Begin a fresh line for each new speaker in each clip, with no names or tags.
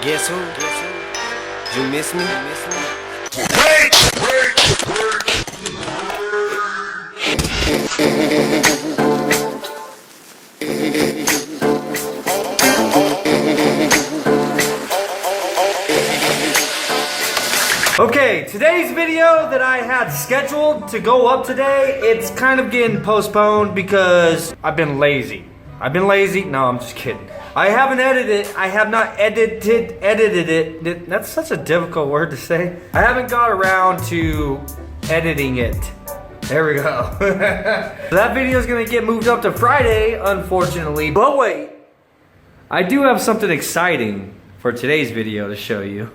Guess who? You miss me?
Okay, today's video that I had scheduled to go up today, it's kind of getting postponed because I've been lazy. No, I'm just kidding. I haven't edited it. I have not edited it. That's such a difficult word to say. I haven't got around to editing it. There we go. That video is gonna get moved up to Friday, unfortunately. But wait, I do have something exciting for today's video to show you.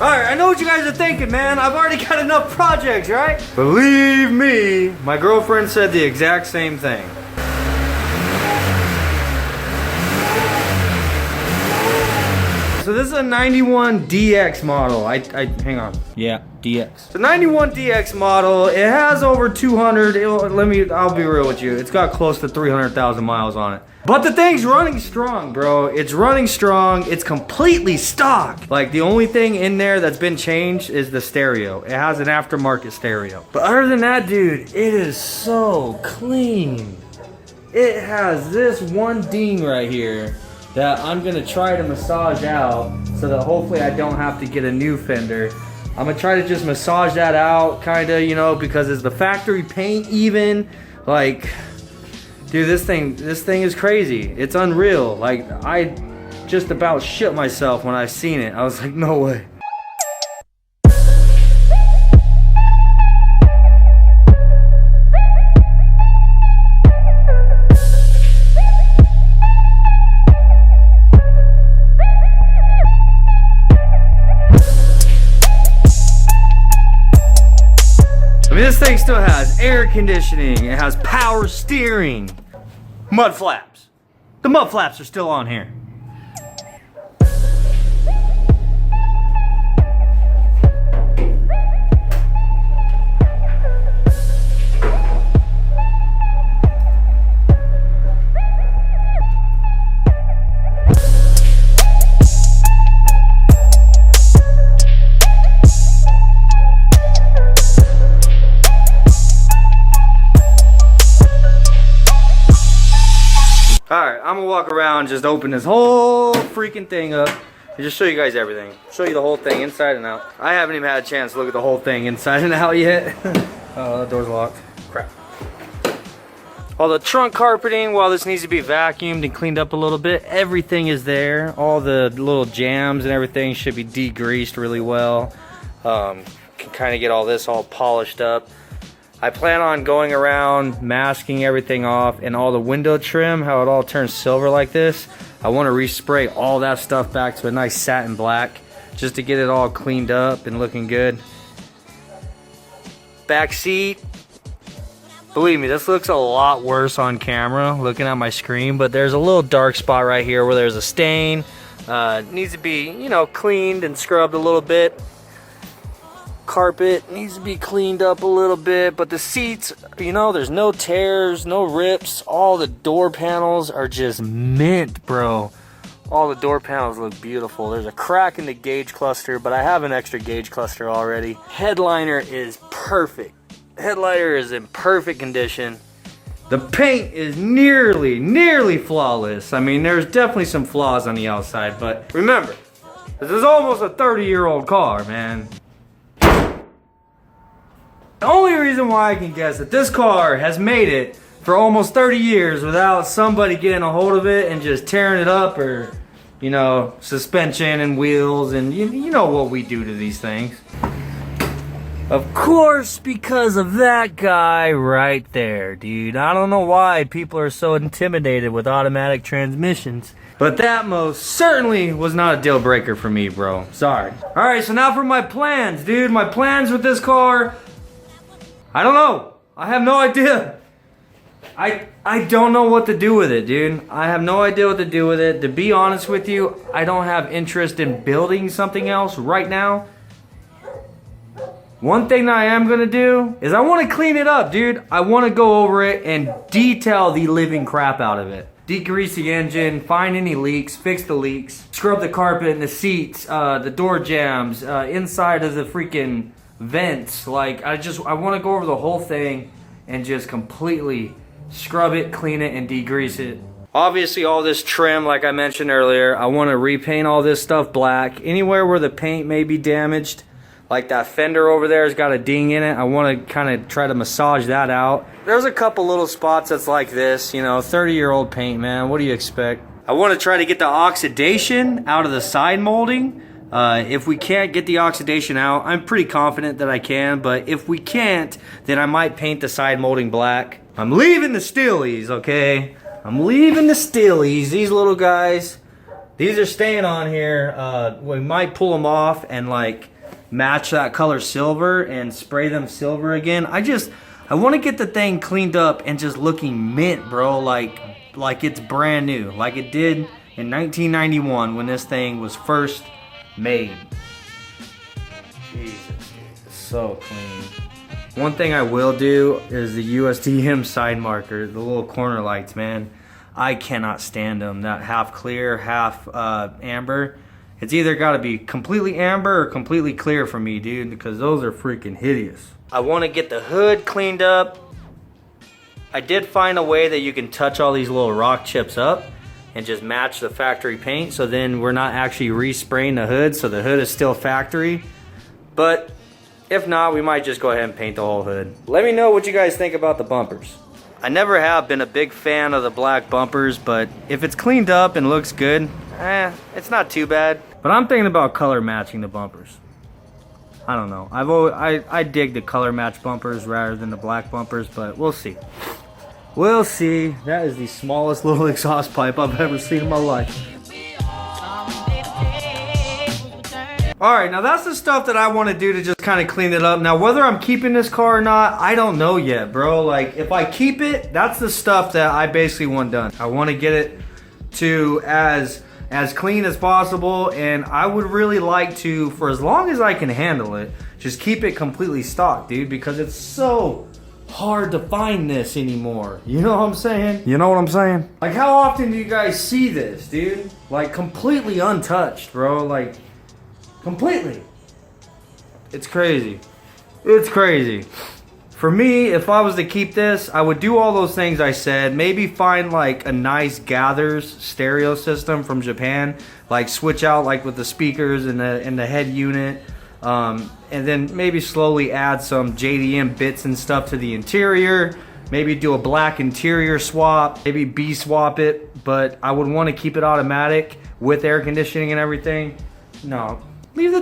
Alright, I know what you guys are thinking, man. I've already got enough projects, right? Believe me, my girlfriend said the exact same thing. So this is a 91 DX model. Hang on. Yeah, DX. The 91 DX model, it has over 200, I'll be real with you. It's got close to 300,000 miles on it. But the thing's running strong, bro. It's running strong. It's completely stock. Like, the only thing in there that's been changed is the stereo. It has an aftermarket stereo. But other than that, dude, it is so clean. It has this one ding right here that I'm gonna try to massage out so that hopefully I don't have to get a new fender. I'm gonna try to just massage that out, kinda, you know, because it's the factory paint even. Like, dude, this thing is crazy. It's unreal. Like, I just about shit myself when I seen it. I was like, no way. This thing still has air conditioning, it has power steering, mud flaps. The mud flaps are still on here. Alright, I'm gonna walk around, just open this whole freaking thing up and just show you guys everything. Show you the whole thing inside and out. I haven't even had a chance to look at the whole thing inside and out yet. Oh, the door's locked. Crap. All the trunk carpeting, while this needs to be vacuumed and cleaned up a little bit, everything is there. All the little jams and everything should be degreased really well. Can kind of get all this all polished up. I plan on going around masking everything off, and all the window trim, how it all turns silver like this. I want to respray all that stuff back to a nice satin black just to get it all cleaned up and looking good. Back seat. Believe me, this looks a lot worse on camera looking at my screen, but there's a little dark spot right here where there's a stain. Needs to be, you know, cleaned and scrubbed a little bit. Carpet needs to be cleaned up a little bit, but the seats, you know, there's no tears, no rips. All the door panels are just mint, bro. All the door panels look beautiful. There's a crack in the gauge cluster, but I have an extra gauge cluster already. Headliner is perfect. Headliner is in perfect condition. The paint is nearly flawless. I mean, there's definitely some flaws on the outside, but remember, this is almost a 30-year-old car, man. The only reason why I can guess that this car has made it for almost 30 years without somebody getting a hold of it and just tearing it up, or, you know, suspension and wheels, and you know what we do to these things. Of course, because of that guy right there, dude. I don't know why people are so intimidated with automatic transmissions. But that most certainly was not a deal breaker for me, bro. Sorry. Alright, so now for my plans, dude. My plans with this car, I don't know. I have no idea. I don't know what to do with it, dude. I have no idea what to do with it. To be honest with you, I don't have interest in building something else right now. One thing that I am gonna do is I wanna clean it up, dude. I wanna go over it and detail the living crap out of it. Degrease the engine, find any leaks, fix the leaks, scrub the carpet and the seats, the door jambs, inside of the freaking vents. Like, I wanna go over the whole thing and just completely scrub it, clean it, and degrease it. Obviously all this trim, like I mentioned earlier, I wanna repaint all this stuff black. Anywhere where the paint may be damaged, like that fender over there has got a ding in it, I want to kind of try to massage that out. There's a couple little spots that's like this, you know, 30-year-old paint, man. What do you expect? I want to try to get the oxidation out of the side molding. If we can't get the oxidation out, I'm pretty confident that I can, but if we can't, then I might paint the side molding black. I'm leaving the steelies, okay? I'm leaving the steelies. These little guys, these are staying on here. We might pull them off and like match that color silver and spray them silver again. I want to get the thing cleaned up and just looking mint, bro, like it's brand new, like it did in 1991 when this thing was first made. Jesus, it's so clean. One thing I will do is the USDM side marker, the little corner lights, man. I cannot stand them. That half clear, half amber. It's either got to be completely amber or completely clear for me, dude, because those are freaking hideous. I want to get the hood cleaned up. I did find a way that you can touch all these little rock chips up and just match the factory paint, so then we're not actually respraying the hood, so the hood is still factory. But if not, we might just go ahead and paint the whole hood. Let me know what you guys think about the bumpers. I never have been a big fan of the black bumpers, but if it's cleaned up and looks good, it's not too bad. But I'm thinking about color matching the bumpers. I don't know. I dig the color match bumpers rather than the black bumpers, but we'll see. We'll see. That is the smallest little exhaust pipe I've ever seen in my life. Alright, now that's the stuff that I want to do to just kind of clean it up. Now, whether I'm keeping this car or not, I don't know yet, bro. Like, if I keep it, that's the stuff that I basically want done. I want to get it to as clean as possible, and I would really like to, for as long as I can handle it, just keep it completely stock, dude, because it's so hard to find this anymore. You know what I'm saying? You know what I'm saying? Like, how often do you guys see this, dude? Like, completely untouched, bro. Like, completely. It's crazy. It's crazy. For me, if I was to keep this, I would do all those things I said. Maybe find like a nice Gathers stereo system from Japan. Like switch out like with the speakers and the head unit. And then maybe slowly add some JDM bits and stuff to the interior. Maybe do a black interior swap. Maybe B-swap it. But I would want to keep it automatic with air conditioning and everything. No. Leave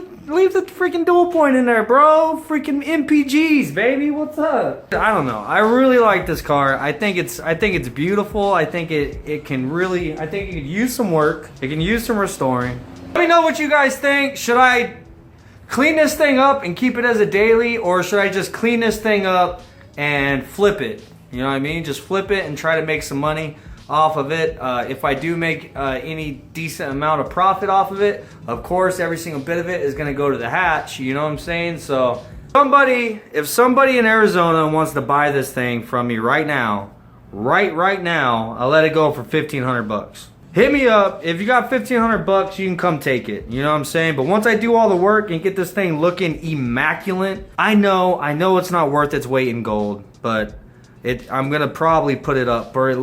the freaking dual point in there, bro. Freaking MPGs, baby. What's up? I don't know. I really like this car. I think it's beautiful. I think it can really, I think it could use some work. It can use some restoring. Let me know what you guys think. Should I clean this thing up and keep it as a daily, or should I just clean this thing up and flip it? You know what I mean? Just flip it and try to make some money off of it. If I do make any decent amount of profit off of it, of course every single bit of it is going to go to the hatch, you know what I'm saying? So if somebody in Arizona wants to buy this thing from me right now, I'll let it go for 1,500 bucks. Hit me up. If you got 1,500 bucks, you can come take it. You know what I'm saying? But once I do all the work and get this thing looking immaculate, I know it's not worth its weight in gold, but I'm gonna probably put it up for at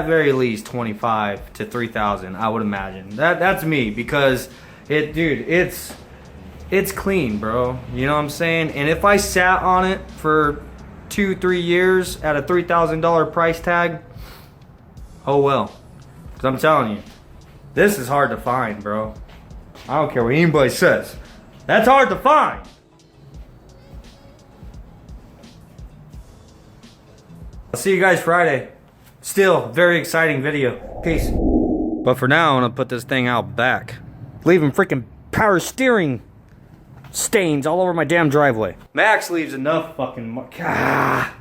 very least 25 to 3,000. I would imagine. That's me, because it's clean, bro. You know what I'm saying? And if I sat on it for 2-3 years at a $3,000 price tag, oh well. Cause I'm telling you, this is hard to find, bro. I don't care what anybody says. That's hard to find. I'll see you guys Friday. Still, very exciting video. Peace. But for now, I'm gonna put this thing out back. Leaving freaking power steering stains all over my damn driveway. Max leaves enough fucking ah.